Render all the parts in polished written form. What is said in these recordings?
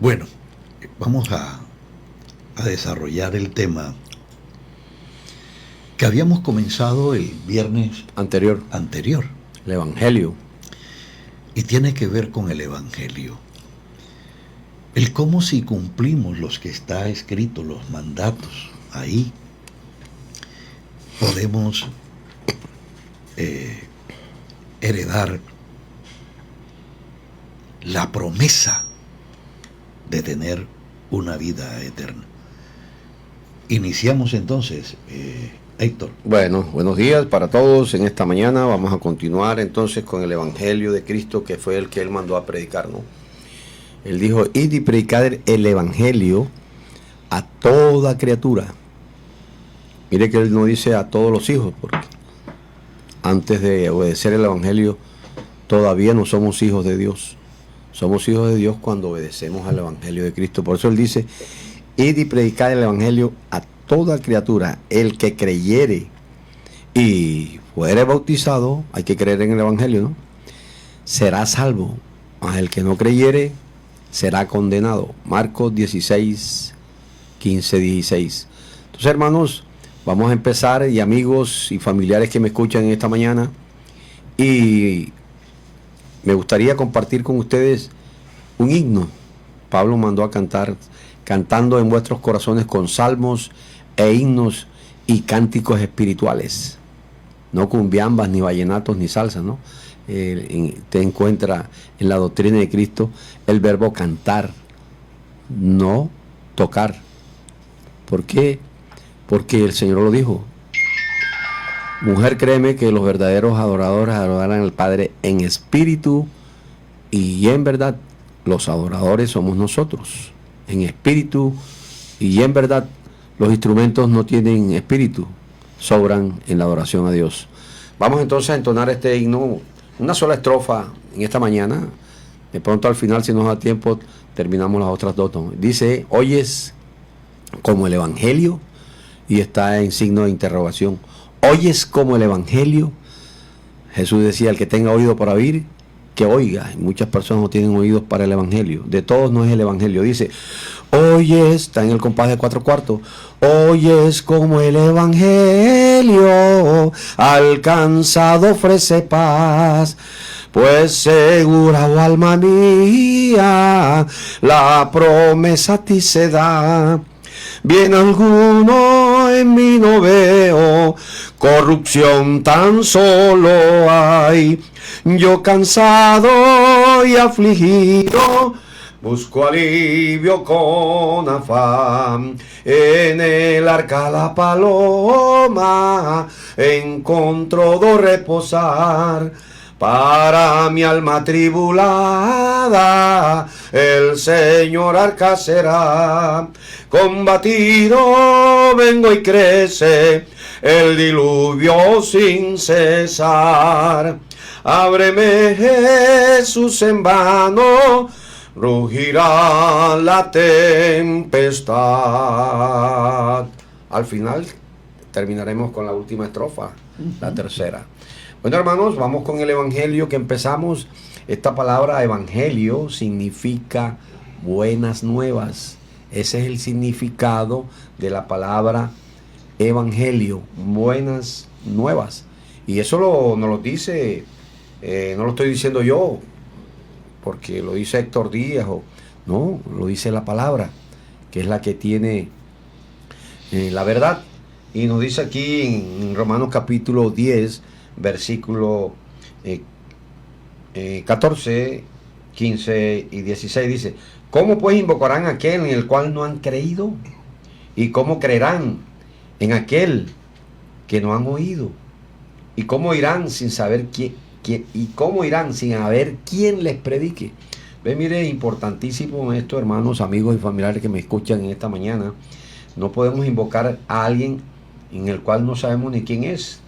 Bueno, vamos a desarrollar el tema que habíamos comenzado el viernes anterior, el Evangelio. Y tiene que ver con el Evangelio. El cómo si cumplimos los que está escrito, los mandatos, ahí podemos heredar la promesa de tener una vida eterna. Iniciamos entonces, Héctor. Bueno, buenos días para todos. En esta mañana vamos a continuar entonces con el Evangelio de Cristo, que fue el que Él mandó a predicar, ¿no? Él dijo, id y predicad el Evangelio a toda criatura. Mire que Él no dice a todos los hijos, porque antes de obedecer el Evangelio todavía no somos hijos de Dios. Somos hijos de Dios cuando obedecemos al Evangelio de Cristo. Por eso Él dice, id y predicad el Evangelio a toda criatura. El que creyere y fuere bautizado, hay que creer en el Evangelio, ¿no?, será salvo. Mas el que no creyere será condenado. Marcos 16, 15, 16. Entonces, hermanos, vamos a empezar, y amigos y familiares que me escuchan en esta mañana, y me gustaría compartir con ustedes un himno. Pablo mandó a cantar, cantando en vuestros corazones con salmos e himnos y cánticos espirituales. No cumbiambas, ni vallenatos, ni salsa, ¿no? Te encuentra en la doctrina de Cristo el verbo cantar, no tocar. ¿Por qué? Porque el Señor lo dijo. Mujer, créeme que los verdaderos adoradores adorarán al Padre en espíritu y en verdad. Los adoradores somos nosotros, en espíritu y en verdad. Los instrumentos no tienen espíritu, sobran en la adoración a Dios. Vamos entonces a entonar este himno, una sola estrofa en esta mañana. De pronto al final, si nos da tiempo, terminamos las otras dos, ¿no? Dice, oyes como el Evangelio, y está en signo de interrogación. ¿Oyes como el Evangelio? Jesús decía, el que tenga oído para oír, que oiga. Y muchas personas no tienen oídos para el Evangelio. De todos no es el Evangelio. Dice, oyes, está en el compás de 4/4, oyes como el Evangelio al cansado ofrece paz. Pues segura, oh alma mía, la promesa a ti se da. Bien alguno en mí no veo, corrupción tan solo hay. Yo cansado y afligido, busco alivio con afán. En el arca la paloma encontró do reposar. Para mi alma tribulada, el Señor arca será. Combatido vengo y crece el diluvio sin cesar. Ábreme, Jesús, en vano rugirá la tempestad. Al final terminaremos con la última estrofa, la tercera. Bueno, hermanos, vamos con el Evangelio que empezamos. Esta palabra Evangelio significa buenas nuevas. Ese es el significado de la palabra Evangelio, buenas nuevas. Y eso nos lo dice, no lo estoy diciendo yo, porque lo dice Héctor Díaz, no, lo dice la palabra, que es la que tiene la verdad. Y nos dice aquí en Romanos capítulo 10, versículo 14, 15 y 16, dice, ¿cómo pues invocarán a aquel en el cual no han creído? ¿Y cómo creerán en aquel que no han oído? ¿Y cómo irán sin saber quién y cómo irán sin haber quien les predique? Ve, mire, importantísimo esto, hermanos, amigos y familiares que me escuchan en esta mañana. No podemos invocar a alguien en el cual no sabemos ni quién es,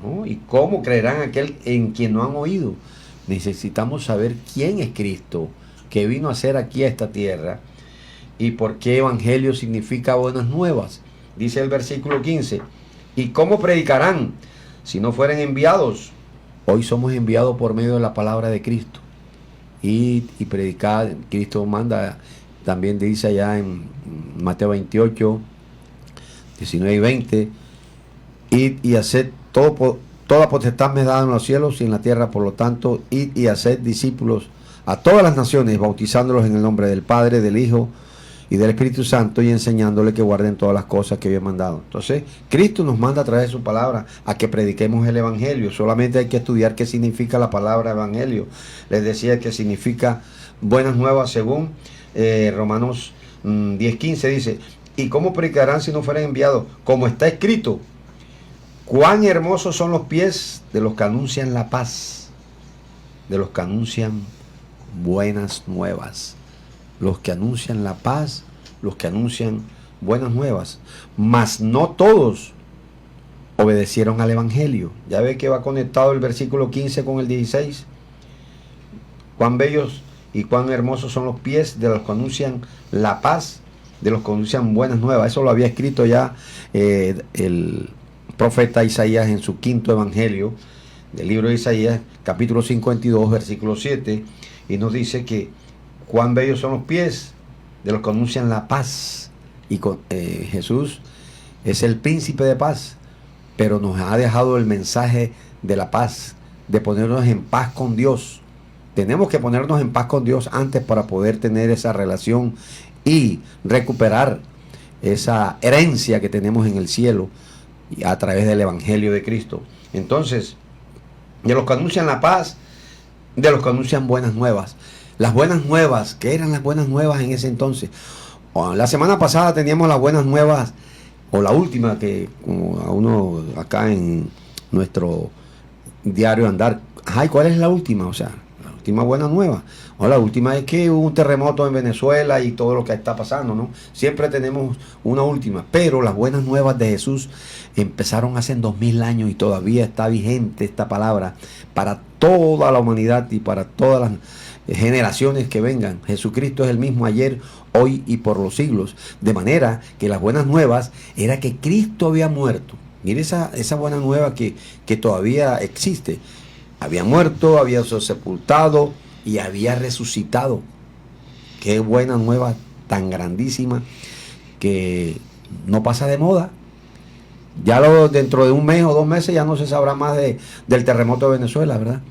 ¿no? ¿Y cómo creerán aquel en quien no han oído? Necesitamos saber quién es Cristo, que vino a hacer aquí a esta tierra, y por qué Evangelio significa buenas nuevas. Dice el versículo 15, ¿y cómo predicarán si no fueren enviados? Hoy somos enviados por medio de la palabra de Cristo. y predicad. Cristo manda, también dice allá en Mateo 28, 19 y 20, id y haced toda potestad me dada en los cielos y en la tierra, por lo tanto, id y haced discípulos a todas las naciones, bautizándolos en el nombre del Padre, del Hijo y del Espíritu Santo, y enseñándole que guarden todas las cosas que había mandado. Entonces, Cristo nos manda a través de su palabra a que prediquemos el Evangelio. Solamente hay que estudiar qué significa la palabra Evangelio. Les decía que significa buenas nuevas, según Romanos 10:15 dice, ¿y cómo predicarán si no fueran enviados? Como está escrito, cuán hermosos son los pies de los que anuncian la paz, de los que anuncian buenas nuevas. Los que anuncian la paz, los que anuncian buenas nuevas. Mas no todos obedecieron al Evangelio. Ya ve que va conectado el versículo 15 con el 16. Cuán bellos y cuán hermosos son los pies de los que anuncian la paz, de los que anuncian buenas nuevas. Eso lo había escrito ya el profeta Isaías en su quinto evangelio, del libro de Isaías, capítulo 52, versículo 7, y nos dice que cuán bellos son los pies de los que anuncian la paz. Y Jesús es el príncipe de paz, pero nos ha dejado el mensaje de la paz, de ponernos en paz con Dios. Tenemos que ponernos en paz con Dios antes para poder tener esa relación y recuperar esa herencia que tenemos en el cielo a través del Evangelio de Cristo. Entonces, de los que anuncian la paz, de los que anuncian buenas nuevas. Las buenas nuevas, ¿qué eran las buenas nuevas en ese entonces? La semana pasada teníamos las buenas nuevas, o la última, que como a uno acá en nuestro diario andar, ay, ¿cuál es la última? O sea, la última buena nueva. O la última es que hubo un terremoto en Venezuela y todo lo que está pasando, ¿no? Siempre tenemos una última, pero las buenas nuevas de Jesús empezaron hace 2000 años y todavía está vigente esta palabra para toda la humanidad y para todas las generaciones que vengan. Jesucristo es el mismo ayer, hoy y por los siglos. De manera que las buenas nuevas era que Cristo había muerto. Mire esa buena nueva que todavía existe. Había muerto, había sido sepultado y había resucitado. Qué buena nueva tan grandísima que no pasa de moda. Ya dentro de un mes o 2 meses ya no se sabrá más del terremoto de Venezuela, ¿verdad?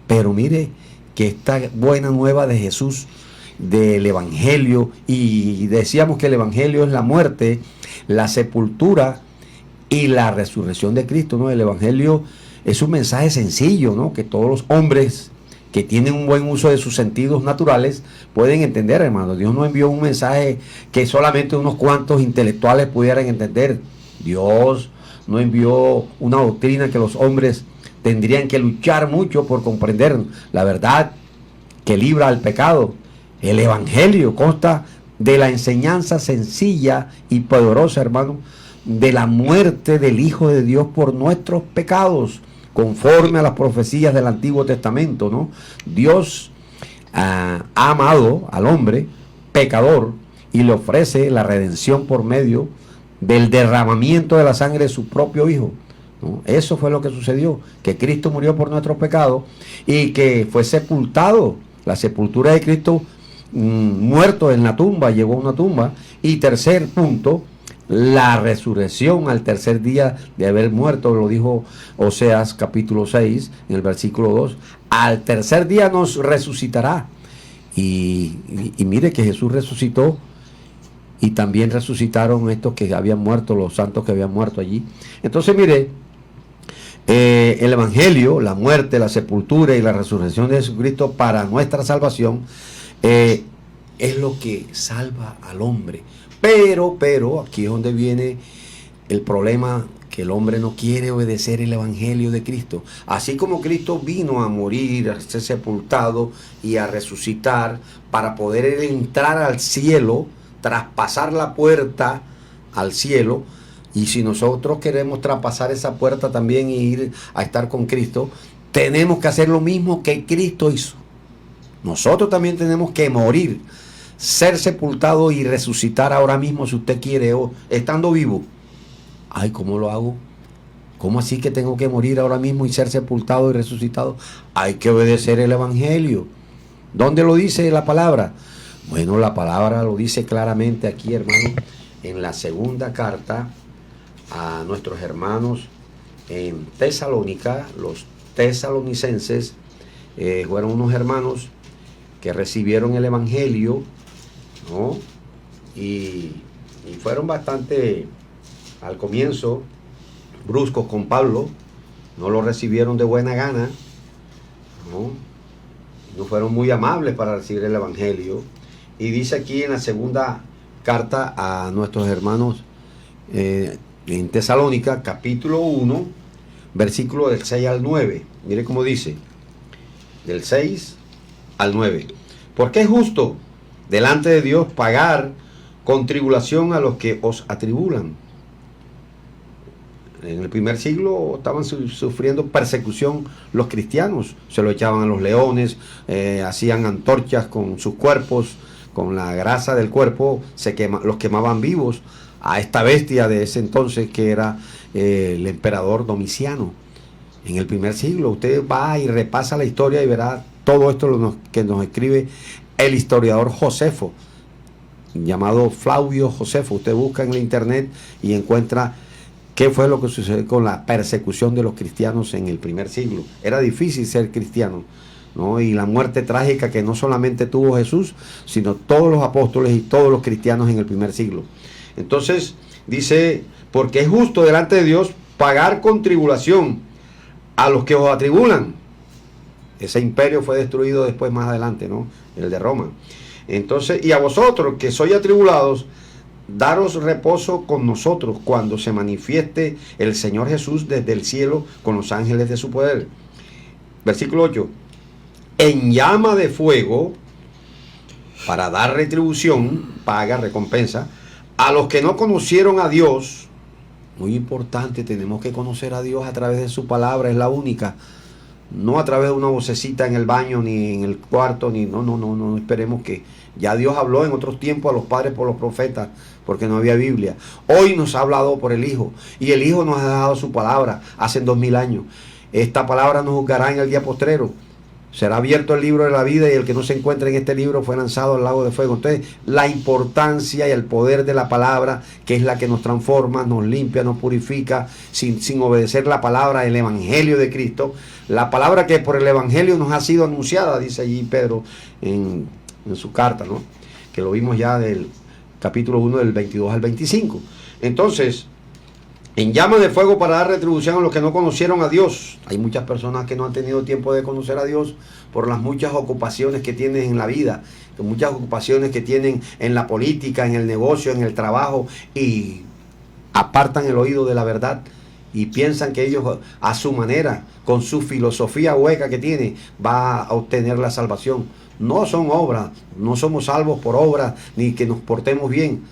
Pero mire que esta buena nueva de Jesús, del Evangelio, y decíamos que el Evangelio es la muerte, la sepultura y la resurrección de Cristo, ¿no? El Evangelio es un mensaje sencillo, ¿no? Que todos los hombres que tienen un buen uso de sus sentidos naturales pueden entender, hermano. Dios no envió un mensaje que solamente unos cuantos intelectuales pudieran entender. Dios no envió una doctrina que los hombres tendrían que luchar mucho por comprender. La verdad que libra al pecado. El Evangelio consta de la enseñanza sencilla y poderosa, hermano, de la muerte del Hijo de Dios por nuestros pecados, conforme a las profecías del Antiguo Testamento, ¿no? Dios ha amado al hombre pecador y le ofrece la redención por medio del derramamiento de la sangre de su propio Hijo, ¿no? Eso fue lo que sucedió, que Cristo murió por nuestros pecados y que fue sepultado. La sepultura de Cristo, muerto en la tumba, llegó a una tumba. Y tercer punto, la resurrección al tercer día de haber muerto, lo dijo Oseas capítulo 6 en el versículo 2, al tercer día nos resucitará. Y mire que Jesús resucitó, y también resucitaron estos que habían muerto, los santos que habían muerto allí. Entonces mire, el Evangelio, la muerte, la sepultura y la resurrección de Jesucristo para nuestra salvación es lo que salva al hombre. Pero aquí es donde viene el problema, que el hombre no quiere obedecer el Evangelio de Cristo. Así como Cristo vino a morir, a ser sepultado y a resucitar para poder entrar al cielo, traspasar la puerta al cielo. Y si nosotros queremos traspasar esa puerta también e ir a estar con Cristo, tenemos que hacer lo mismo que Cristo hizo. Nosotros también tenemos que morir, ser sepultado y resucitar ahora mismo, si usted quiere, estando vivo. Ay, ¿cómo lo hago? ¿Cómo así que tengo que morir ahora mismo y ser sepultado y resucitado? Hay que obedecer el Evangelio. ¿Dónde lo dice la palabra? Bueno, la palabra lo dice claramente aquí, hermano, en la segunda carta a nuestros hermanos en Tesalónica. Los tesalonicenses fueron unos hermanos que recibieron el Evangelio, ¿no? Y fueron bastante, al comienzo, bruscos con Pablo. No lo recibieron de buena gana, no fueron muy amables para recibir el Evangelio. Y dice aquí en la segunda carta a nuestros hermanos en Tesalónica, capítulo 1, versículo del 6 al 9. Mire cómo dice, del 6 al 9. Porque es justo delante de Dios pagar con tribulación a los que os atribulan. En el primer siglo estaban sufriendo persecución los cristianos, se lo echaban a los leones, hacían antorchas con sus cuerpos, con la grasa del cuerpo, los quemaban vivos a esta bestia de ese entonces que era el emperador Domiciano. En el primer siglo usted va y repasa la historia y verá todo esto que nos escribe el historiador Josefo, llamado Flavio Josefo. Usted busca en la internet y encuentra qué fue lo que sucedió con la persecución de los cristianos en el primer siglo. Era difícil ser cristiano, ¿no? Y la muerte trágica que no solamente tuvo Jesús, sino todos los apóstoles y todos los cristianos en el primer siglo. Entonces dice, porque es justo delante de Dios pagar con tribulación a los que os atribulan. Ese imperio fue destruido después más adelante, ¿no? El de Roma. Entonces, y a vosotros que sois atribulados, daros reposo con nosotros cuando se manifieste el Señor Jesús desde el cielo con los ángeles de su poder. Versículo 8. En llama de fuego, para dar retribución, paga, recompensa, a los que no conocieron a Dios. Muy importante, tenemos que conocer a Dios a través de su palabra, es la única. No a través de una vocecita en el baño, ni en el cuarto, ni no, esperemos que ya Dios habló en otros tiempos a los padres por los profetas, porque no había Biblia. Hoy nos ha hablado por el Hijo, y el Hijo nos ha dado su palabra hace 2000 años. Esta palabra nos juzgará en el día postrero. Será abierto el libro de la vida y el que no se encuentre en este libro fue lanzado al lago de fuego. Entonces, la importancia y el poder de la palabra, que es la que nos transforma, nos limpia, nos purifica, sin obedecer la palabra, el Evangelio de Cristo. La palabra que por el Evangelio nos ha sido anunciada, dice allí Pedro en su carta, ¿no? Que lo vimos ya del capítulo 1 del 22 al 25. Entonces, en llama de fuego para dar retribución a los que no conocieron a Dios. Hay muchas personas que no han tenido tiempo de conocer a Dios por las muchas ocupaciones que tienen en la vida, muchas ocupaciones que tienen en la política, en el negocio, en el trabajo, y apartan el oído de la verdad y piensan que ellos a su manera, con su filosofía hueca que tiene, va a obtener la salvación. No son obras, no somos salvos por obras, ni que nos portemos bien.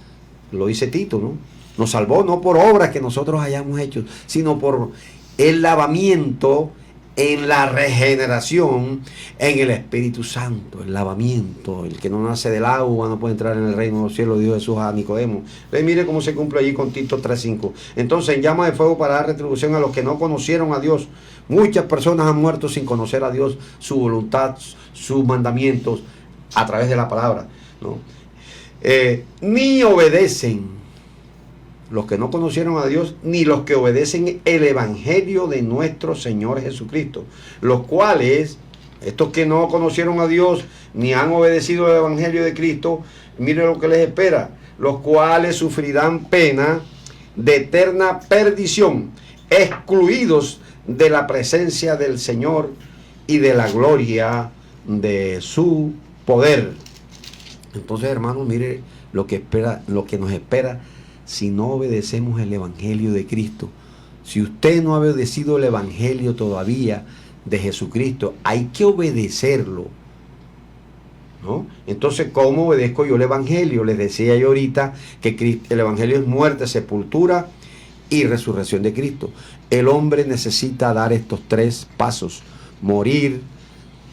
Lo dice Tito, ¿no? Nos salvó no por obras que nosotros hayamos hecho, sino por el lavamiento en la regeneración en el Espíritu Santo. El lavamiento, el que no nace del agua no puede entrar en el reino de los cielos, dijo Jesús a Nicodemo. Mire cómo se cumple allí con Tito 3:5. Entonces, en llama de fuego para dar retribución a los que no conocieron a Dios. Muchas personas han muerto sin conocer a Dios, su voluntad, sus mandamientos, a través de la palabra, ¿no? Ni obedecen los que no conocieron a Dios, ni los que obedecen el Evangelio de nuestro Señor Jesucristo, los cuales, estos que no conocieron a Dios, ni han obedecido el Evangelio de Cristo, miren lo que les espera, los cuales sufrirán pena de eterna perdición, excluidos de la presencia del Señor y de la gloria de su poder. Entonces, hermanos, mire lo que nos espera si no obedecemos el Evangelio de Cristo. Si usted no ha obedecido el Evangelio todavía de Jesucristo, hay que obedecerlo, ¿no? Entonces, ¿cómo obedezco yo el Evangelio? Les decía yo ahorita que el Evangelio es muerte, sepultura y resurrección de Cristo. El hombre necesita dar estos 3 pasos: morir,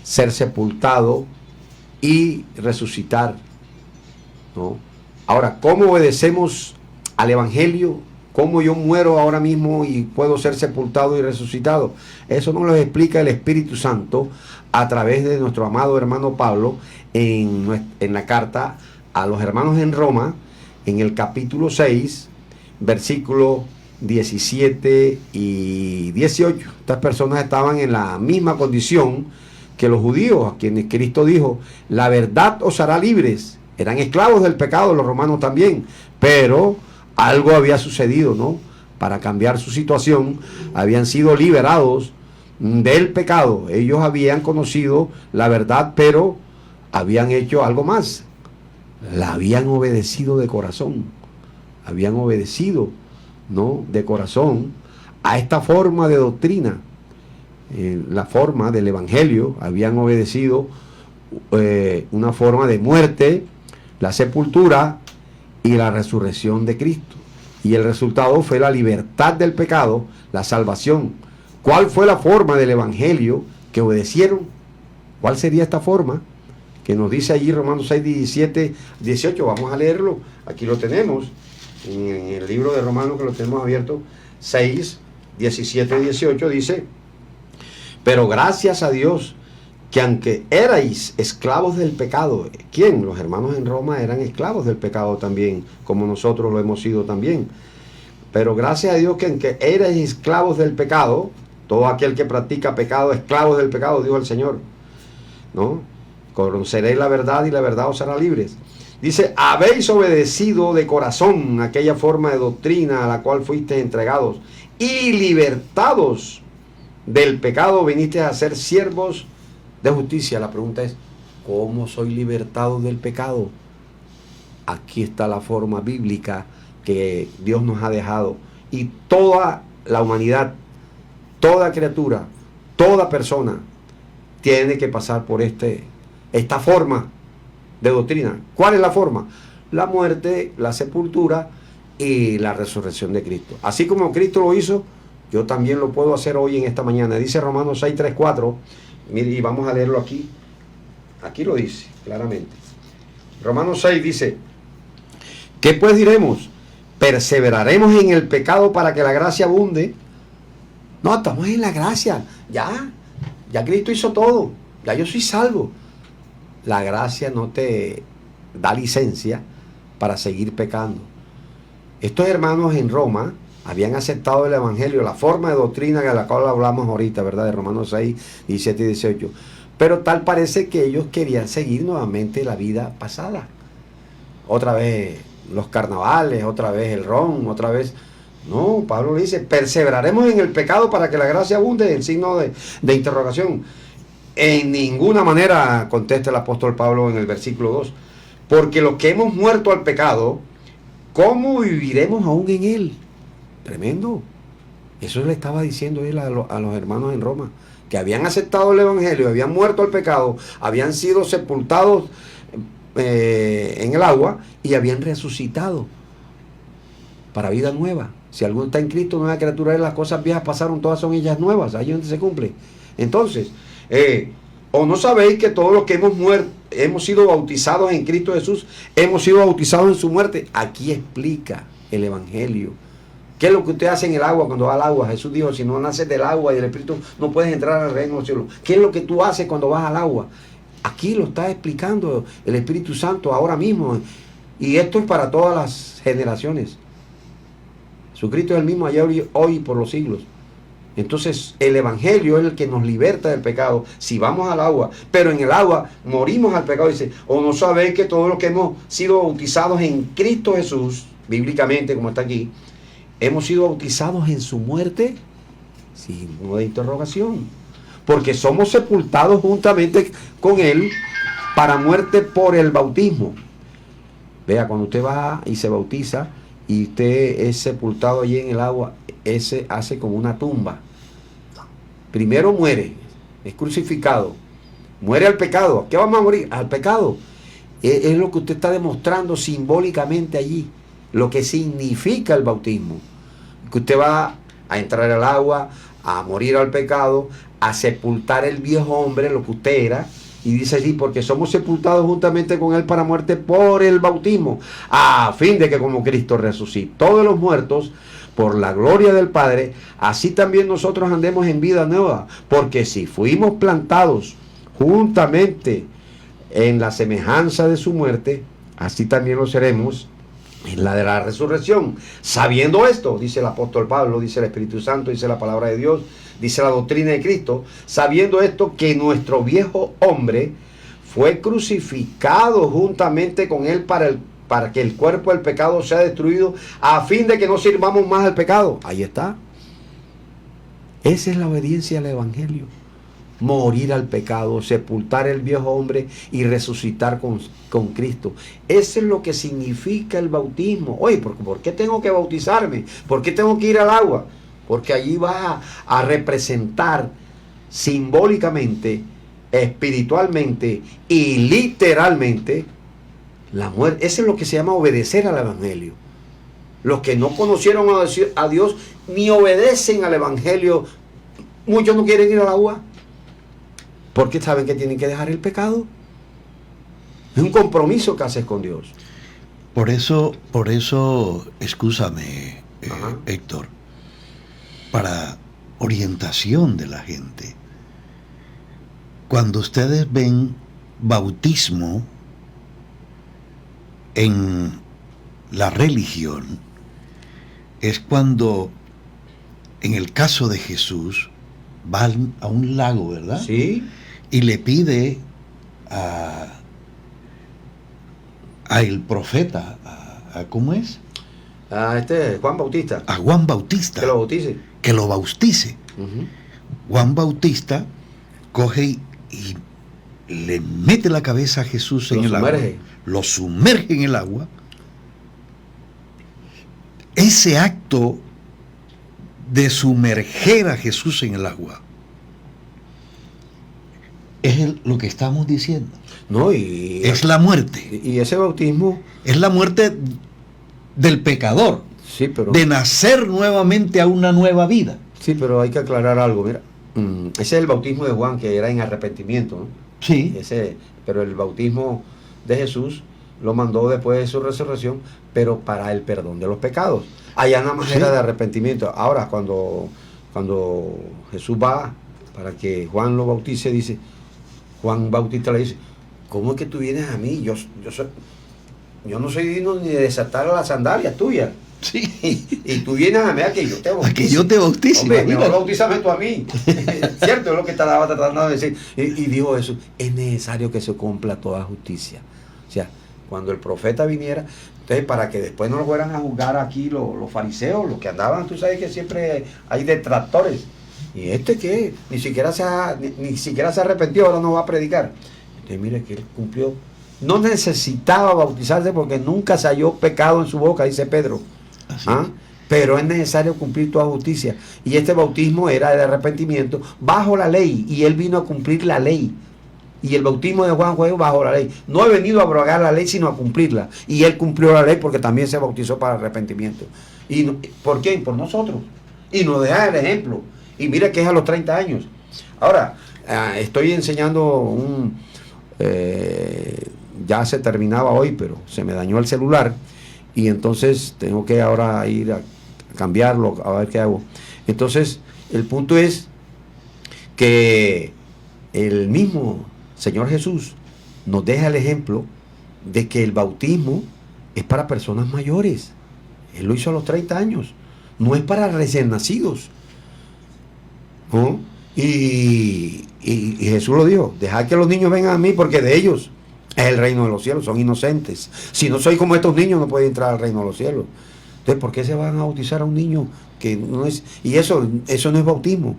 ser sepultado y resucitar, ¿no? Ahora, ¿cómo obedecemos al Evangelio? ¿Cómo yo muero ahora mismo y puedo ser sepultado y resucitado? Eso nos lo explica el Espíritu Santo a través de nuestro amado hermano Pablo en la carta a los hermanos en Roma, en el capítulo 6, versículos 17 y 18. Estas personas estaban en la misma condición que los judíos, a quienes Cristo dijo, la verdad os hará libres. Eran esclavos del pecado, los romanos también, pero algo había sucedido, ¿no? Para cambiar su situación, habían sido liberados del pecado. Ellos habían conocido la verdad, pero habían hecho algo más. La habían obedecido de corazón. Habían obedecido, ¿no?, de corazón a esta forma de doctrina. La forma del evangelio, habían obedecido una forma de muerte, la sepultura y la resurrección de Cristo. Y el resultado fue la libertad del pecado, la salvación. ¿Cuál fue la forma del evangelio que obedecieron? ¿Cuál sería esta forma? Que nos dice allí Romanos 6, 17, 18. Vamos a leerlo. Aquí lo tenemos. En el libro de Romanos, que lo tenemos abierto, 6, 17 y 18, dice: pero gracias a Dios, que aunque erais esclavos del pecado. ¿Quién? Los hermanos en Roma eran esclavos del pecado también, como nosotros lo hemos sido también. Pero gracias a Dios que aunque erais esclavos del pecado, todo aquel que practica pecado, esclavos del pecado, dijo el Señor, ¿no? Conoceréis la verdad y la verdad os hará libres. Dice, habéis obedecido de corazón aquella forma de doctrina a la cual fuisteis entregados, y libertados del pecado vinisteis a ser siervos de justicia. La pregunta es, ¿cómo soy libertado del pecado? Aquí está la forma bíblica que Dios nos ha dejado. Y toda la humanidad, toda criatura, toda persona tiene que pasar por esta forma de doctrina. ¿Cuál es la forma? La muerte, la sepultura y la resurrección de Cristo. Así como Cristo lo hizo, yo también lo puedo hacer hoy en esta mañana. Dice Romanos 6, 3, 4. Mire, y vamos a leerlo aquí. Aquí lo dice claramente. Romanos 6 dice: ¿qué pues diremos? ¿Perseveraremos en el pecado para que la gracia abunde? No, estamos en la gracia. Ya Cristo hizo todo. Ya yo soy salvo. La gracia no te da licencia para seguir pecando. Estos hermanos en Roma habían aceptado el evangelio, la forma de doctrina de la cual hablamos ahorita, ¿verdad? De Romanos 6, 17 y 18. Pero tal parece que ellos querían seguir nuevamente la vida pasada. Otra vez los carnavales, otra vez el ron, otra vez... No, Pablo le dice, perseveraremos en el pecado para que la gracia abunde, en signo de interrogación. En ninguna manera, contesta el apóstol Pablo en el versículo 2, porque los que hemos muerto al pecado, ¿cómo viviremos aún en él? Tremendo. Eso le estaba diciendo él a los hermanos en Roma, que habían aceptado el evangelio, habían muerto al pecado, habían sido sepultados en el agua y habían resucitado para vida nueva. Si alguno está en Cristo, nueva criatura es, las cosas viejas pasaron, todas son ellas nuevas. Ahí es donde se cumple. Entonces, ¿o no sabéis que todos los que hemos sido bautizados en Cristo Jesús, hemos sido bautizados en su muerte? Aquí explica el evangelio. ¿Qué es lo que usted hace en el agua cuando va al agua? Jesús dijo, si no naces del agua y del Espíritu, no puedes entrar al reino de los cielos. ¿Qué es lo que tú haces cuando vas al agua? Aquí lo está explicando el Espíritu Santo ahora mismo. Y esto es para todas las generaciones. Jesucristo es el mismo ayer, hoy y por los siglos. Entonces el evangelio es el que nos liberta del pecado si vamos al agua, pero en el agua morimos al pecado. Dice, ¿o no sabéis que todos los que hemos sido bautizados en Cristo Jesús, bíblicamente como está aquí, hemos sido bautizados en su muerte? Signo de interrogación. Porque somos sepultados juntamente con él para muerte por el bautismo. Vea, cuando usted va y se bautiza y usted es sepultado allí en el agua, ese hace como una tumba. Primero muere, es crucificado, muere al pecado. ¿A qué vamos a morir? Al pecado. Es lo que usted está demostrando simbólicamente allí, lo que significa el bautismo. Que usted va a entrar al agua, a morir al pecado, a sepultar el viejo hombre, lo que usted era. Y dice allí, porque somos sepultados juntamente con él para muerte por el bautismo, a fin de que como Cristo resucitó de los muertos por la gloria del Padre, así también nosotros andemos en vida nueva, porque si fuimos plantados juntamente en la semejanza de su muerte, así también lo seremos en la de la resurrección. Sabiendo esto, dice el apóstol Pablo, dice el Espíritu Santo, dice la palabra de Dios, dice la doctrina de Cristo, sabiendo esto, que nuestro viejo hombre fue crucificado juntamente con él para que el cuerpo del pecado sea destruido, a fin de que no sirvamos más al pecado. Ahí está. Esa es la obediencia al Evangelio. Morir al pecado, sepultar el viejo hombre y resucitar con Cristo. Eso es lo que significa el bautismo. Oye, ¿por qué tengo que bautizarme? ¿Por qué tengo que ir al agua? Porque allí vas a representar simbólicamente, espiritualmente y literalmente la muerte. Eso es lo que se llama obedecer al Evangelio. Los que no conocieron a Dios ni obedecen al Evangelio, muchos no quieren ir al agua porque saben que tienen que dejar el pecado. Es un compromiso que haces con Dios. Por eso, excúsame, Héctor, para orientación de la gente, cuando ustedes ven bautismo en la religión, es cuando, en el caso de Jesús, va a un lago, ¿verdad? Sí. Y le pide a el profeta, ¿cómo es? A Juan Bautista. A Juan Bautista. Que lo bautice. Que lo bautice. Juan Bautista coge y le mete la cabeza a Jesús en el agua. Lo sumerge en el agua. Ese acto de sumerger a Jesús en el agua es lo que estamos diciendo. No, es la muerte. Y ese bautismo es la muerte del pecador. Sí, pero de nacer nuevamente a una nueva vida. Sí, pero hay que aclarar algo. Mira, ese es el bautismo de Juan, que era en arrepentimiento, ¿no? Sí. Pero el bautismo de Jesús lo mandó después de su resurrección, pero para el perdón de los pecados. Allá nada más era de arrepentimiento. Ahora, cuando Jesús va para que Juan lo bautice, dice, Juan Bautista le dice, ¿cómo es que tú vienes a mí? Yo no soy digno ni de desatar las sandalias tuyas. Sí. Y tú vienes a mí a que yo te bautice. A que yo te bautice. Hombre, mejor bautízame tú a mí. Cierto, es lo que estaba tratando de decir. Y dijo eso, es necesario que se cumpla toda justicia. O sea, cuando el profeta viniera, entonces para que después no lo fueran a juzgar aquí los fariseos, los que andaban, tú sabes que siempre hay detractores. ¿Y qué? Ni siquiera se arrepintió, ahora no va a predicar. Entonces mire que él cumplió. No necesitaba bautizarse porque nunca se halló pecado en su boca, dice Pedro. Pero es necesario cumplir toda justicia. Y este bautismo era de arrepentimiento bajo la ley, y él vino a cumplir la ley. Y el bautismo de Juan fue bajo la ley. No he venido a abrogar la ley, sino a cumplirla. Y él cumplió la ley porque también se bautizó para arrepentimiento. ¿Y por quién? Por nosotros. Y nos deja el ejemplo. Y mira que es a los 30 años. Ahora, estoy enseñando ya se terminaba hoy, pero se me dañó el celular. Y entonces tengo que ahora ir a cambiarlo, a ver qué hago. Entonces, el punto es que el mismo Señor Jesús nos deja el ejemplo de que el bautismo es para personas mayores. Él lo hizo a los 30 años. No es para recién nacidos. ¿No? Y Jesús lo dijo, dejad que los niños vengan a mí porque de ellos es el reino de los cielos, son inocentes. Si no soy como estos niños, no pueden entrar al reino de los cielos. Entonces, ¿por qué se van a bautizar a un niño que no es? Y eso no es bautismo.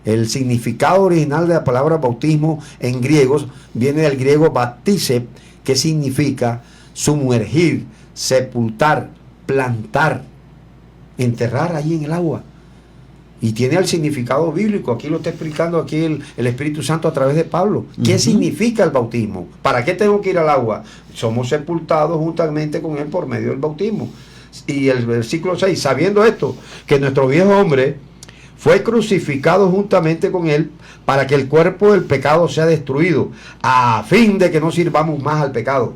El significado original de la palabra bautismo en griegos viene del griego baptise, que significa sumergir, sepultar, plantar, enterrar allí en el agua. Y tiene el significado bíblico. Aquí lo está explicando aquí el Espíritu Santo a través de Pablo. ¿Qué significa el bautismo? ¿Para qué tengo que ir al agua? Somos sepultados juntamente con él por medio del bautismo. Y el versículo 6, sabiendo esto, que nuestro viejo hombre fue crucificado juntamente con él para que el cuerpo del pecado sea destruido, a fin de que no sirvamos más al pecado.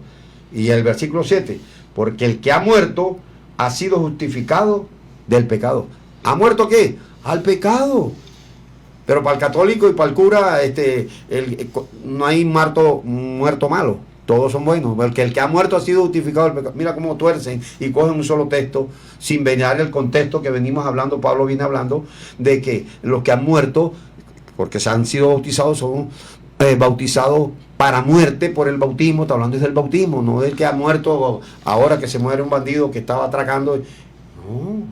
Y el versículo 7, porque el que ha muerto ha sido justificado del pecado. ¿Ha muerto qué? Al pecado. Pero para el católico y para el cura, no hay muerto malo. Todos son buenos. Porque el que ha muerto ha sido justificado del pecado. Mira cómo tuercen y cogen un solo texto sin velar el contexto que venimos hablando. Pablo viene hablando de que los que han muerto, porque se han sido bautizados, son bautizados para muerte por el bautismo. Está hablando del bautismo, no del que ha muerto ahora que se muere un bandido que estaba atracando. No,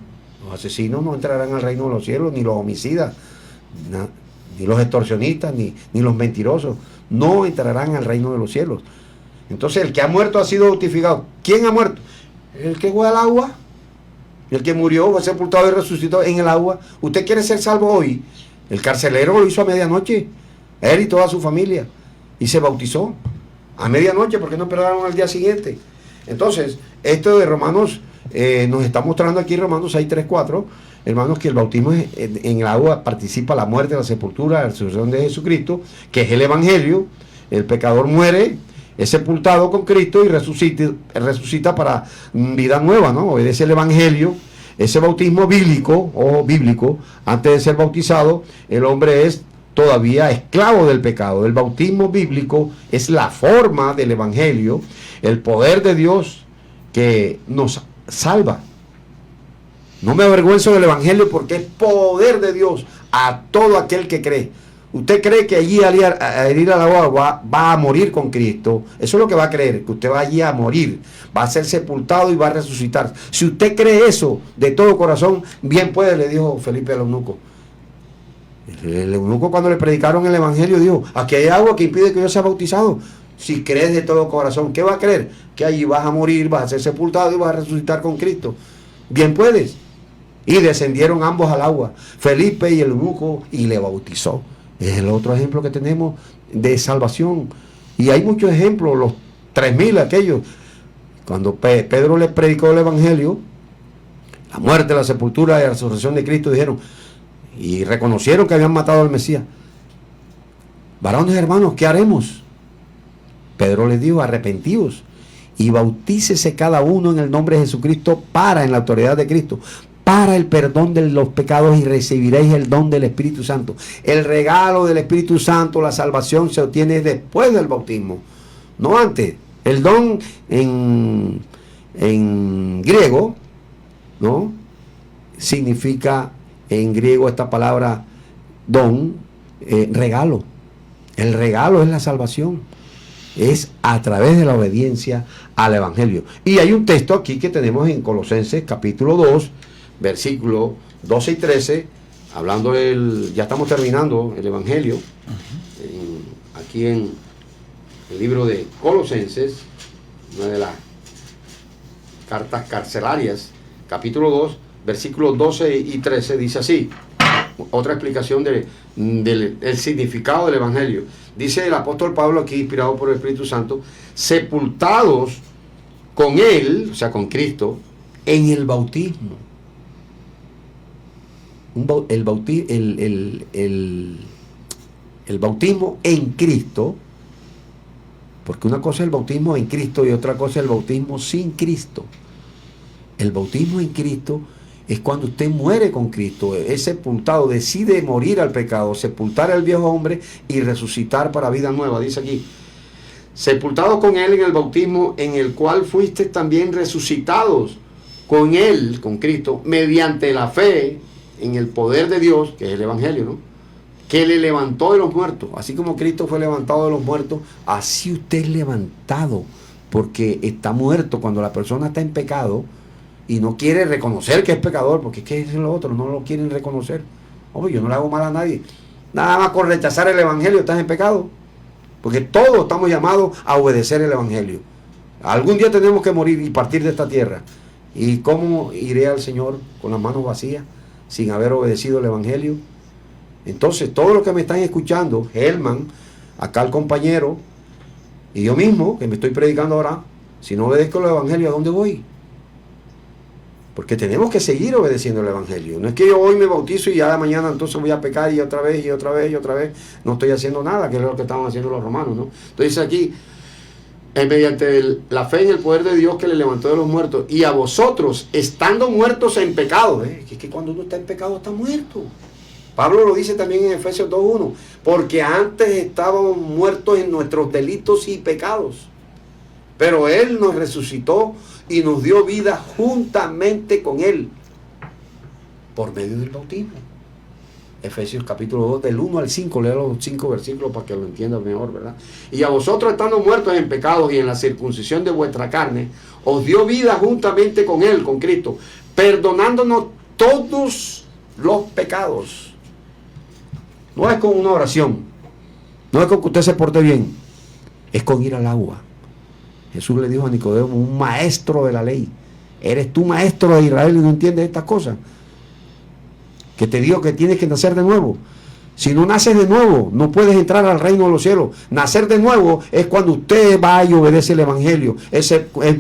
los asesinos no entrarán al reino de los cielos, ni los homicidas, ni los extorsionistas, ni los mentirosos, no entrarán al reino de los cielos. Entonces el que ha muerto ha sido justificado. ¿Quién ha muerto? El que fue al agua, el que murió, fue sepultado y resucitó en el agua. ¿Usted quiere ser salvo hoy? El carcelero lo hizo a medianoche, él y toda su familia, y se bautizó a medianoche, porque no esperaron al día siguiente. Entonces, esto de Romanos nos está mostrando aquí, Romanos 6, 3, 4, hermanos, que el bautismo en el agua participa la muerte, la sepultura, la resurrección de Jesucristo, que es el Evangelio. El pecador muere, es sepultado con Cristo y resucita para vida nueva, ¿no? Obedece el Evangelio. Ese bautismo bíblico, o bíblico, antes de ser bautizado, el hombre es todavía esclavo del pecado. El bautismo bíblico es la forma del Evangelio, el poder de Dios que nos salva. No me avergüenzo del Evangelio porque es poder de Dios a todo aquel que cree. Usted cree que allí al ir al agua va a morir con Cristo. Eso es lo que va a creer, que usted va allí a morir, va a ser sepultado y va a resucitar. Si usted cree eso de todo corazón, bien puede, le dijo Felipe al eunuco. El eunuco, cuando le predicaron el Evangelio, dijo: aquí hay agua que impide que yo sea bautizado. Si crees de todo corazón, ¿qué va a creer? Que allí vas a morir, vas a ser sepultado y vas a resucitar con Cristo. Bien puedes. Y descendieron ambos al agua, Felipe y el eunuco, y le bautizó. Es el otro ejemplo que tenemos de salvación. Y hay muchos ejemplos, los 3.000 aquellos. Cuando Pedro les predicó el Evangelio, la muerte, la sepultura y la resurrección de Cristo, dijeron, y reconocieron que habían matado al Mesías. Varones hermanos, ¿qué haremos? Pedro les dijo: arrepentíos y bautícese cada uno en el nombre de Jesucristo en la autoridad de Cristo, para el perdón de los pecados, y recibiréis el don del Espíritu Santo. El regalo del Espíritu Santo, la salvación, se obtiene después del bautismo, no antes. El don en griego, ¿no?, significa en griego esta palabra don, regalo. El regalo es la salvación, es a través de la obediencia al Evangelio. Y hay un texto aquí que tenemos en Colosenses capítulo 2, versículos 12 y 13, hablando ya estamos terminando el Evangelio, aquí en el libro de Colosenses, una de las cartas carcelarias, capítulo 2, versículos 12 y 13, dice así, otra explicación del significado del Evangelio. Dice el apóstol Pablo aquí, inspirado por el Espíritu Santo: sepultados con Él, o sea, con Cristo, en el bautismo. El bautismo en Cristo, porque una cosa es el bautismo en Cristo y otra cosa es el bautismo sin Cristo. El bautismo en Cristo es cuando usted muere con Cristo, es sepultado, decide morir al pecado, sepultar al viejo hombre y resucitar para vida nueva. Dice aquí: sepultados con Él en el bautismo, en el cual fuiste también resucitados con Él, con Cristo, mediante la fe en el poder de Dios, que es el Evangelio, ¿no?, que le levantó de los muertos. Así como Cristo fue levantado de los muertos, así usted es levantado, porque está muerto. Cuando la persona está en pecado y no quiere reconocer que es pecador, porque es que es lo otro, no lo quieren reconocer. Hombre, yo no le hago mal a nadie. Nada más con rechazar el Evangelio estás en pecado, porque todos estamos llamados a obedecer el Evangelio. Algún día tenemos que morir y partir de esta tierra. ¿Y cómo iré al Señor con las manos vacías, sin haber obedecido el Evangelio? Entonces, todos los que me están escuchando, Helman, acá el compañero, y yo mismo, que me estoy predicando ahora, si no obedezco el Evangelio, ¿a dónde voy? Porque tenemos que seguir obedeciendo el Evangelio. No es que yo hoy me bautizo y ya de mañana entonces voy a pecar y otra vez y otra vez y otra vez. No estoy haciendo nada, que es lo que estaban haciendo los romanos, ¿no? Entonces aquí, mediante la fe en el poder de Dios que le levantó de los muertos, y a vosotros, estando muertos en pecado, que cuando uno está en pecado está muerto. Pablo lo dice también en Efesios 2:1, porque antes estábamos muertos en nuestros delitos y pecados, pero Él nos resucitó y nos dio vida juntamente con Él, por medio del bautismo. Efesios capítulo 2, del 1 al 5, lea los 5 versículos para que lo entiendan mejor, ¿verdad? Y a vosotros, estando muertos en pecados y en la circuncisión de vuestra carne, os dio vida juntamente con Él, con Cristo, perdonándonos todos los pecados. No es con una oración, no es con que usted se porte bien, es con ir al agua. Jesús le dijo a Nicodemo, un maestro de la ley, ¿eres tú maestro de Israel y no entiendes estas cosas? Que te digo que tienes que nacer de nuevo. Si no naces de nuevo, no puedes entrar al reino de los cielos. Nacer de nuevo es cuando usted va y obedece el evangelio. Es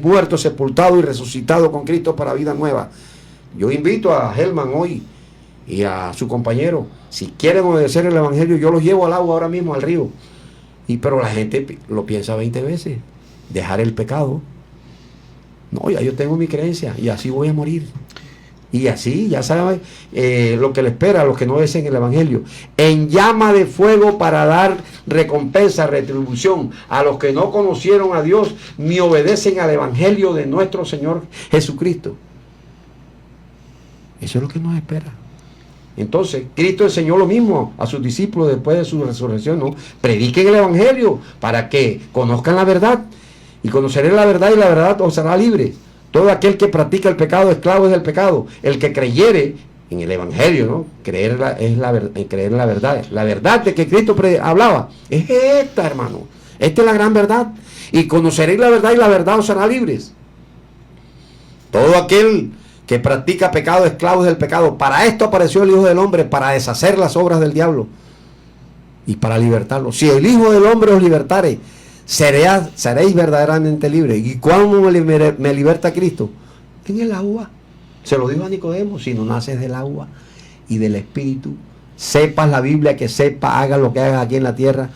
muerto, sepultado y resucitado con Cristo para vida nueva. Yo invito a Helman hoy y a su compañero, si quieren obedecer el evangelio, yo los llevo al agua ahora mismo, al río. Pero la gente lo piensa 20 veces. Dejar el pecado. No, ya yo tengo mi creencia y así voy a morir. Y así, ya saben lo que le espera a los que no obedecen el evangelio. En llama de fuego para dar recompensa, retribución a los que no conocieron a Dios ni obedecen al evangelio de nuestro Señor Jesucristo. Eso es lo que nos espera. Entonces, Cristo enseñó lo mismo a sus discípulos después de su resurrección, ¿no? Prediquen el evangelio para que conozcan la verdad. Y conoceré la verdad y la verdad os hará libres. Todo aquel que practica el pecado, esclavo es del pecado. El que creyere en el evangelio, ¿no? Creer en la verdad. La verdad de que Cristo hablaba es esta, hermano. Esta es la gran verdad. Y conoceréis la verdad y la verdad os hará libres. Todo aquel que practica pecado, esclavo es del pecado. Para esto apareció el Hijo del Hombre, para deshacer las obras del diablo y para libertarlo. Si el Hijo del Hombre os libertare, seréis verdaderamente libres. ¿Y cuándo me liberta Cristo? En el agua. Se lo dijo a Nicodemo, si no naces del agua y del Espíritu, sepas la Biblia, que sepas, hagas lo que hagas aquí en la tierra,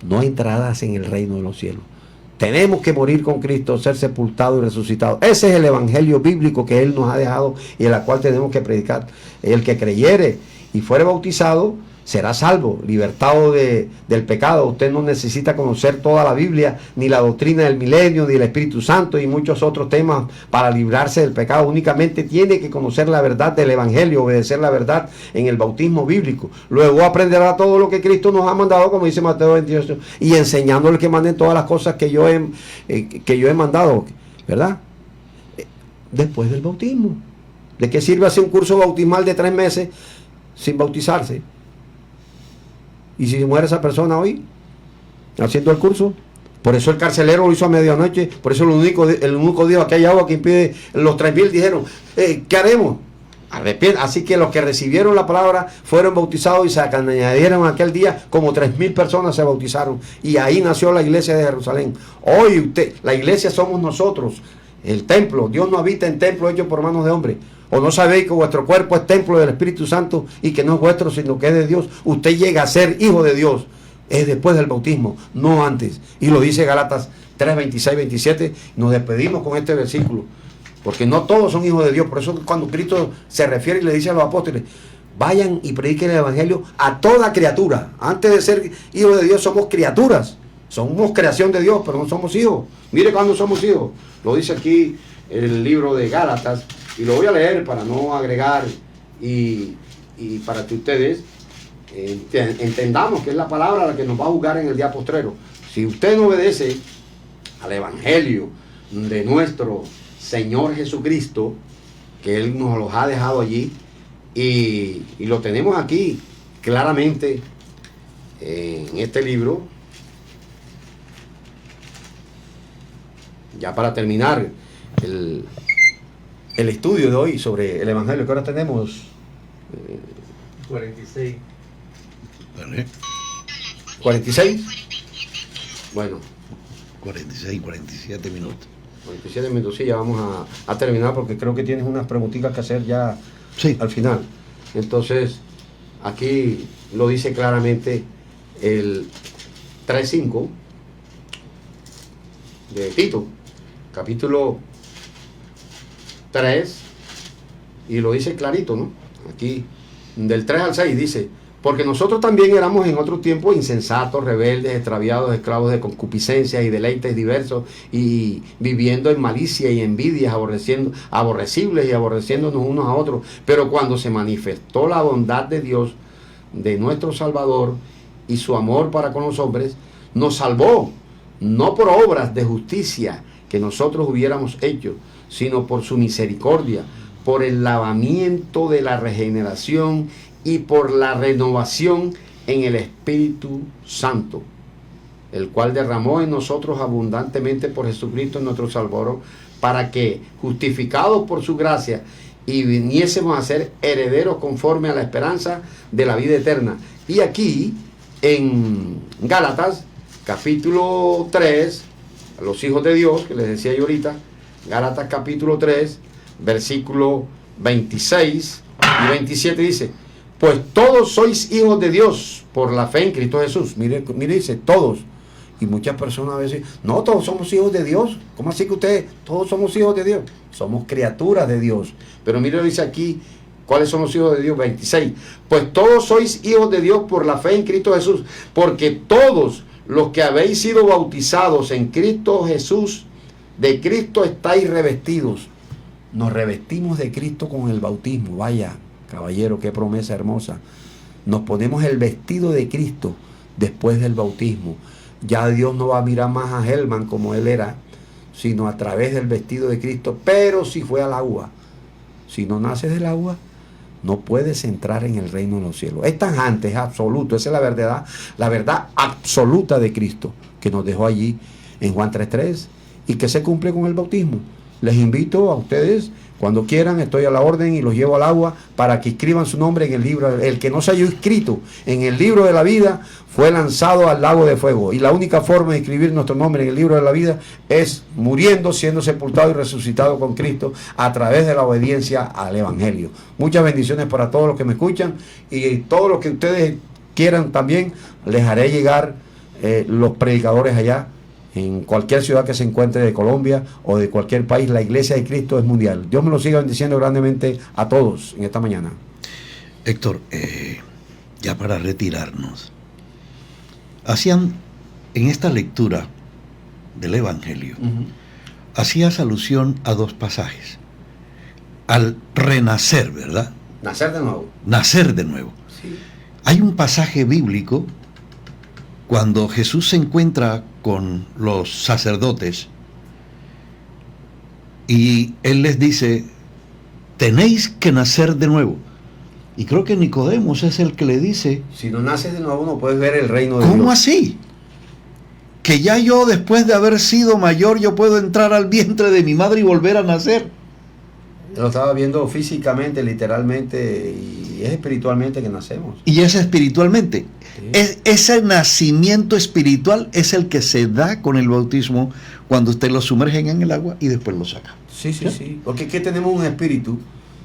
no entrarás en el reino de los cielos. Tenemos que morir con Cristo, ser sepultados y resucitados. Ese es el evangelio bíblico que Él nos ha dejado y en la cual tenemos que predicar. El que creyere y fuere bautizado será salvo, libertado del pecado. Usted no necesita conocer toda la Biblia, ni la doctrina del milenio, ni el Espíritu Santo y muchos otros temas para librarse del pecado. Únicamente tiene que conocer la verdad del Evangelio, obedecer la verdad en el bautismo bíblico. Luego aprenderá todo lo que Cristo nos ha mandado, como dice Mateo 28, y enseñándole que manden todas las cosas que yo he mandado, ¿verdad? Después del bautismo. ¿De qué sirve hacer un curso bautismal de 3 meses sin bautizarse? Y si muere esa persona hoy, haciendo el curso, por eso el carcelero lo hizo a medianoche, por eso el único dijo que hay agua que impide, los 3,000 dijeron, ¿qué haremos? Así que los que recibieron la palabra fueron bautizados y se añadieron aquel día como 3,000 personas se bautizaron. Y ahí nació la iglesia de Jerusalén. Hoy la iglesia somos nosotros, el templo. Dios no habita en templo hecho por manos de hombres. ¿O no sabéis que vuestro cuerpo es templo del Espíritu Santo y que no es vuestro sino que es de Dios? Usted llega a ser hijo de Dios es después del bautismo, no antes. Y lo dice Gálatas 3, 26, 27. Nos despedimos con este versículo, porque no todos son hijos de Dios. Por eso cuando Cristo se refiere y le dice a los apóstoles, vayan y prediquen el evangelio a toda criatura. Antes de ser hijos de Dios somos criaturas. Somos creación de Dios, pero no somos hijos. Mire cuando somos hijos. Lo dice aquí el libro de Gálatas. Y lo voy a leer para no agregar y para que ustedes entendamos que es la palabra la que nos va a juzgar en el día postrero. Si usted no obedece al evangelio de nuestro Señor Jesucristo, que Él nos los ha dejado allí, y lo tenemos aquí claramente en este libro, ya para terminar el estudio de hoy sobre el evangelio, que ahora tenemos 46. ¿Vale? 46. Bueno, 46, 47 minutos. 47 minutos, sí, ya vamos a terminar porque creo que tienes unas preguntitas que hacer ya Sí. al final. Entonces, aquí lo dice claramente el 3.5. de Tito, capítulo 3, y lo dice clarito, ¿no? Aquí, del 3 al 6 dice: porque nosotros también éramos en otro tiempo insensatos, rebeldes, extraviados, esclavos de concupiscencias y deleites diversos, y viviendo en malicia y envidias, aborrecibles y aborreciéndonos unos a otros. Pero cuando se manifestó la bondad de Dios, de nuestro Salvador, y su amor para con los hombres, nos salvó, no por obras de justicia que nosotros hubiéramos hecho, sino por su misericordia, por el lavamiento de la regeneración y por la renovación en el Espíritu Santo, el cual derramó en nosotros abundantemente por Jesucristo nuestro Salvador, para que, justificados por su gracia, y viniésemos a ser herederos conforme a la esperanza de la vida eterna. Y aquí, en Gálatas, capítulo 3, a los hijos de Dios, que les decía yo ahorita, Gálatas capítulo 3, versículo 26 y 27 dice: pues todos sois hijos de Dios por la fe en Cristo Jesús. Mire, dice todos. Y muchas personas a veces, no, todos somos hijos de Dios. ¿Cómo así que ustedes, todos somos hijos de Dios? Somos criaturas de Dios. Pero mire, dice aquí, ¿cuáles son los hijos de Dios? 26. Pues todos sois hijos de Dios por la fe en Cristo Jesús. Porque todos los que habéis sido bautizados en Cristo Jesús, de Cristo estáis revestidos. Nos revestimos de Cristo con el bautismo. Vaya, caballero, qué promesa hermosa. Nos ponemos el vestido de Cristo después del bautismo. Ya Dios no va a mirar más a Helman como él era, sino a través del vestido de Cristo. Pero si fue al agua, si no naces del agua, no puedes entrar en el reino de los cielos. Es tajante, es absoluto. Esa es la verdad absoluta de Cristo, que nos dejó allí en Juan 3:3, y que se cumple con el bautismo. Les invito a ustedes, cuando quieran, estoy a la orden y los llevo al agua para que inscriban su nombre en el libro. El que no se haya inscrito en el libro de la vida fue lanzado al lago de fuego. Y la única forma de inscribir nuestro nombre en el libro de la vida es muriendo, siendo sepultado y resucitado con Cristo a través de la obediencia al Evangelio. Muchas bendiciones para todos los que me escuchan, y todos los que ustedes quieran también, les haré llegar los predicadores allá. En cualquier ciudad que se encuentre de Colombia o de cualquier país, la Iglesia de Cristo es mundial. Dios me lo siga bendiciendo grandemente a todos en esta mañana. Héctor, ya para retirarnos, hacían en esta lectura del Evangelio, hacías alusión a dos pasajes. Al renacer, ¿verdad? Nacer de nuevo. Nacer de nuevo. Sí. Hay un pasaje bíblico cuando Jesús se encuentra con los sacerdotes y Él les dice: tenéis que nacer de nuevo. Y creo que Nicodemos es el que le dice: si no naces de nuevo no puedes ver el reino de Dios. ¿Cómo así? Que ya yo, después de haber sido mayor, yo puedo entrar al vientre de mi madre y volver a nacer. Lo estaba viendo físicamente, literalmente, y es espiritualmente que nacemos. Y es espiritualmente. Sí. Ese nacimiento espiritual es el que se da con el bautismo, cuando usted lo sumergen en el agua y después lo saca. Sí, sí, sí. Porque es que tenemos un espíritu,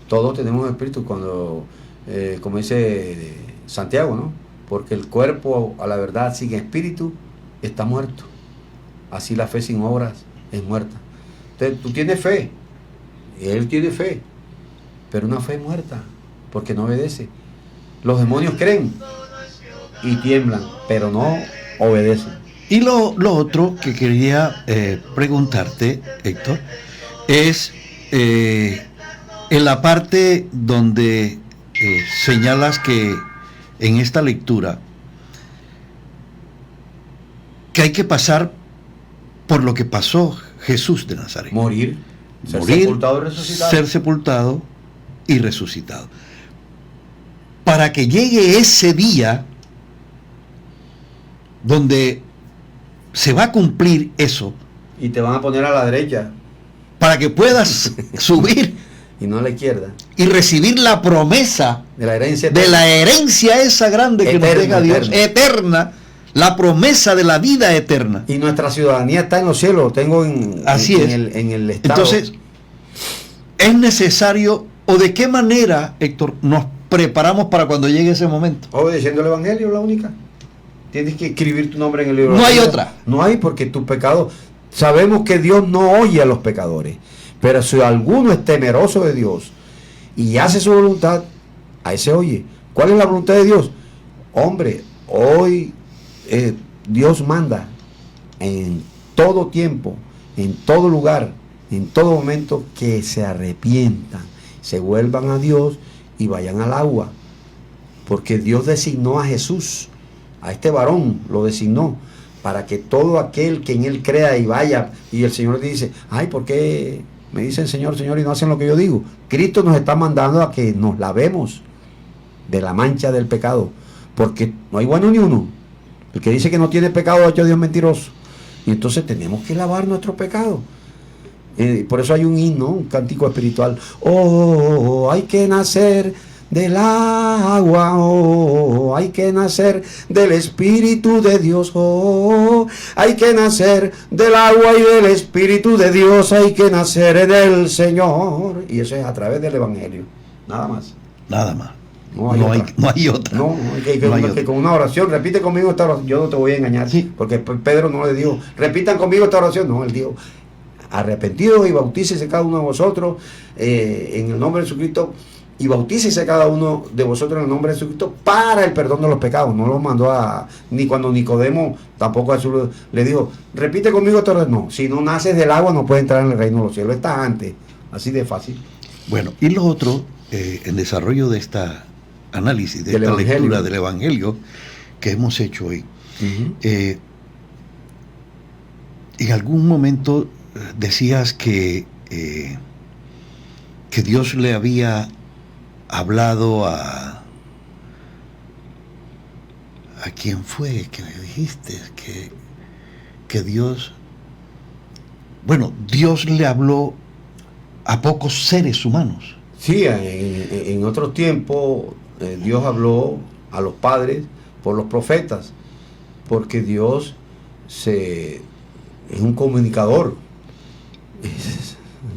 todos tenemos un espíritu, cuando, como dice Santiago, ¿no? Porque el cuerpo a la verdad sin espíritu está muerto. Así la fe sin obras es muerta. Entonces, tú tienes fe. Él tiene fe, pero una fe muerta, porque no obedece. Los demonios creen y tiemblan, pero no obedecen. Y lo otro que quería preguntarte, Héctor, es en la parte donde señalas que en esta lectura que hay que pasar por lo que pasó Jesús de Nazaret. Morir, ser sepultado y resucitado. Para que llegue ese día donde se va a cumplir eso. Y te van a poner a la derecha. Para que puedas subir. Y no a la izquierda. Y recibir la promesa de la herencia eterna. De la herencia esa grande que nos deja Dios. Eterna. La promesa de la vida eterna. Y nuestra ciudadanía está en los cielos. Tengo en el estado. Entonces, es necesario, o de qué manera, Héctor, nos preparamos para cuando llegue ese momento. Obedeciendo el Evangelio, la única. Tienes que escribir tu nombre en el libro. No hay otra. No hay, porque tus pecados Sabemos que Dios no oye a los pecadores, pero si alguno es temeroso de Dios y hace su voluntad, a ese oye. ¿Cuál es la voluntad de Dios? Hombre, hoy Dios manda en todo tiempo, en todo lugar, en todo momento, que se arrepientan, se vuelvan a Dios y vayan al agua. Porque Dios designó a Jesús, a este varón lo designó, para que todo aquel que en él crea y vaya, y el Señor dice, ay, ¿por qué me dicen Señor, Señor y no hacen lo que yo digo? Cristo nos está mandando a que nos lavemos de la mancha del pecado, porque no hay bueno ni uno. El que dice que no tiene pecado ha hecho a Dios mentiroso. Y entonces tenemos que lavar nuestro pecado. Por eso hay un himno, un cántico espiritual. Oh, hay que nacer del agua, oh, hay que nacer del Espíritu de Dios, oh, hay que nacer del agua y del Espíritu de Dios, hay que nacer del Señor. Y eso es a través del Evangelio, nada más. Nada más. No hay otra. No, que con una oración, repite conmigo esta oración. Yo no te voy a engañar, sí, porque Pedro no le dijo, repitan conmigo esta oración. No, él dijo, arrepentidos y bautícese cada uno de vosotros en el nombre de Jesucristo, y bautícese cada uno de vosotros en el nombre de Jesucristo para el perdón de los pecados. No lo mandó ni cuando Nicodemo tampoco a Jesús le dijo, repite conmigo esta oración. No, si no naces del agua no puedes entrar en el reino de los cielos. Está antes, así de fácil. Bueno, y lo otro, en desarrollo de esta análisis, de esta lectura del Evangelio que hemos hecho hoy, en algún momento decías que Dios le había hablado a quién fue que me dijiste que Dios, bueno, Dios le habló a pocos seres humanos. Sí, en otros tiempos Dios habló a los padres por los profetas, porque Dios es un comunicador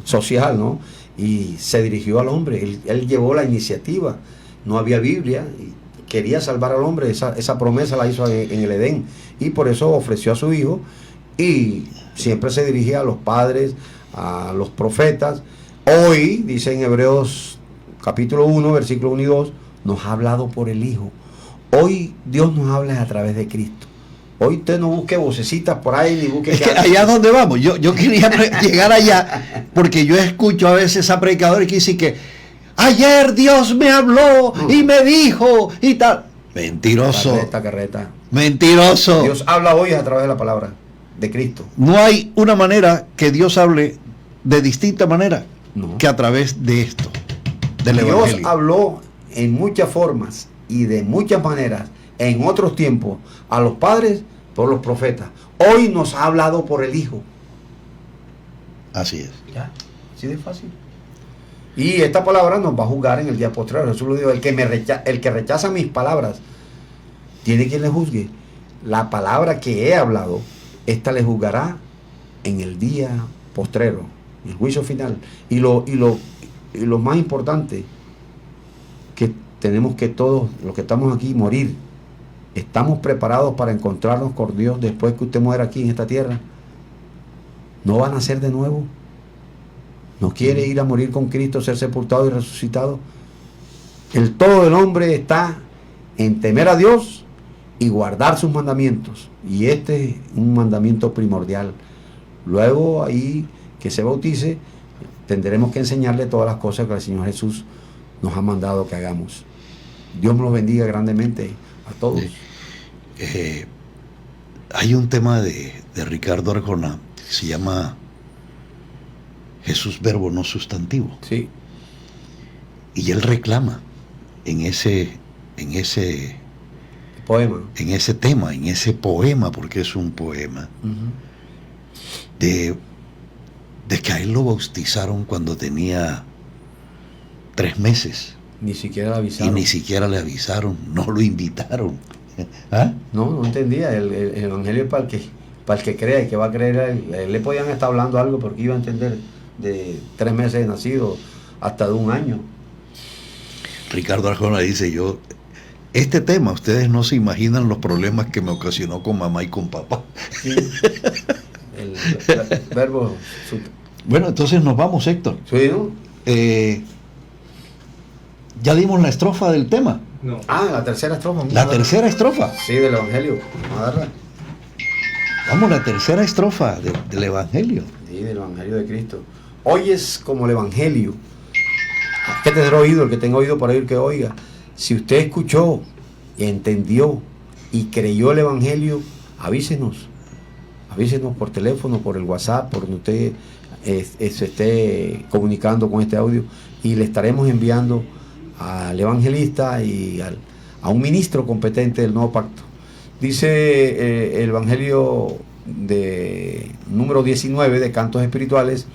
social, ¿no? Y se dirigió al hombre, él llevó la iniciativa, no había Biblia, y quería salvar al hombre, esa promesa la hizo en el Edén, y por eso ofreció a su hijo, y siempre se dirigía a los padres, a los profetas. Hoy, dice en Hebreos capítulo 1, versículo 1 y 2, nos ha hablado por el Hijo. Hoy Dios nos habla a través de Cristo. Hoy usted no busque vocecitas por ahí, ni busque... Es que allá donde vamos, yo quería llegar allá, porque yo escucho a veces a predicadores que dicen que ayer Dios me habló y me dijo y tal. Mentiroso. Carreta. Mentiroso. Dios habla hoy a través de la palabra de Cristo. No hay una manera que Dios hable de distinta manera que a través de esto, del Evangelio. Dios habló en muchas formas y de muchas maneras en otros tiempos a los padres por los profetas. Hoy nos ha hablado por el Hijo. Así es. Ya, así de fácil. Y esta palabra nos va a juzgar en el día postrero. Jesús lo dijo, el que rechaza mis palabras, tiene quien le juzgue. La palabra que he hablado, esta le juzgará en el día postrero, el juicio final. Y lo más importante, que tenemos que todos, los que estamos aquí, morir. ¿Estamos preparados para encontrarnos con Dios después que usted muera aquí en esta tierra? ¿No van a nacer de nuevo? ¿No quiere ir a morir con Cristo, ser sepultado y resucitado? El todo del hombre está en temer a Dios y guardar sus mandamientos. Y este es un mandamiento primordial. Luego, ahí que se bautice, tendremos que enseñarle todas las cosas que el Señor Jesús nos ha mandado que hagamos. Dios nos bendiga grandemente a todos. Hay un tema de Ricardo Arjona que se llama Jesús verbo no sustantivo. Sí. Y él reclama en ese poema, en ese tema, en ese poema, porque es un poema, de que a él lo bautizaron cuando tenía 3 meses. Ni siquiera le avisaron. Y ni siquiera le avisaron, no lo invitaron. ¿Ah? No entendía. El Evangelio es para el que cree, que va a creer. Le podían estar hablando algo porque iba a entender de 3 meses de nacido hasta de 1 año. Ricardo Arjona dice, este tema, ustedes no se imaginan los problemas que me ocasionó con mamá y con papá. Sí. el verbo. Bueno, entonces nos vamos, Héctor. ¿Sí, no? Ya dimos la estrofa del tema. No. La tercera estrofa. La tercera estrofa. Sí, del Evangelio. Vamos a darla. Vamos, la tercera estrofa del Evangelio. Sí, del Evangelio de Cristo. Oyes como el Evangelio. ¿Qué tendrá oído? El que tenga oído para oír que oiga. Si usted escuchó, entendió y creyó el Evangelio, avísenos. Avísenos por teléfono, por el WhatsApp, por donde usted se esté comunicando con este audio, y le estaremos enviando al evangelista y a un ministro competente del nuevo pacto. Dice el Evangelio de número 19 de Cantos Espirituales: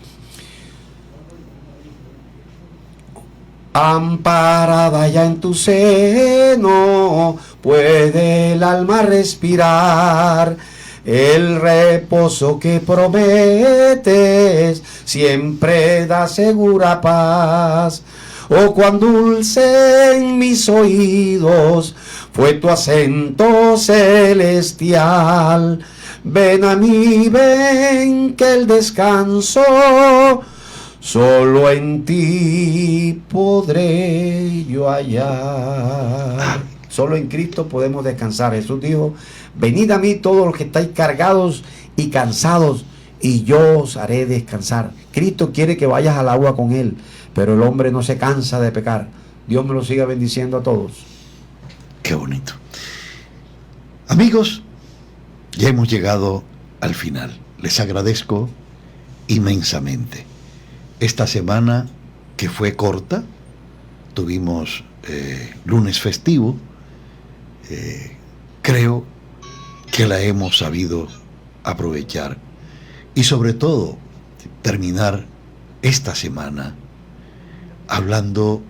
amparada ya en tu seno, puede el alma respirar. El reposo que prometes siempre da segura paz. Oh, cuán dulce en mis oídos fue tu acento celestial. Ven a mí, ven, que el descanso solo en ti podré yo hallar. Solo en Cristo podemos descansar. Jesús dijo: venid a mí todos los que estáis cargados y cansados, y yo os haré descansar. Cristo quiere que vayas al agua con Él, pero el hombre no se cansa de pecar. Dios me lo siga bendiciendo a todos. Qué bonito. Amigos, ya hemos llegado al final. Les agradezco inmensamente. Esta semana, que fue corta, tuvimos lunes festivo, creo que la hemos sabido aprovechar, y sobre todo terminar esta semana hablando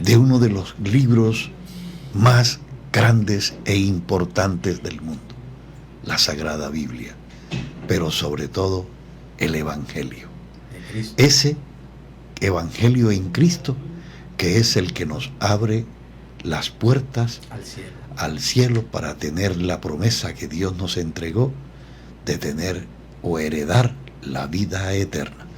de uno de los libros más grandes e importantes del mundo, la Sagrada Biblia, pero sobre todo el Evangelio. Ese Evangelio en Cristo, que es el que nos abre las puertas al cielo para tener la promesa que Dios nos entregó de tener o heredar la vida eterna.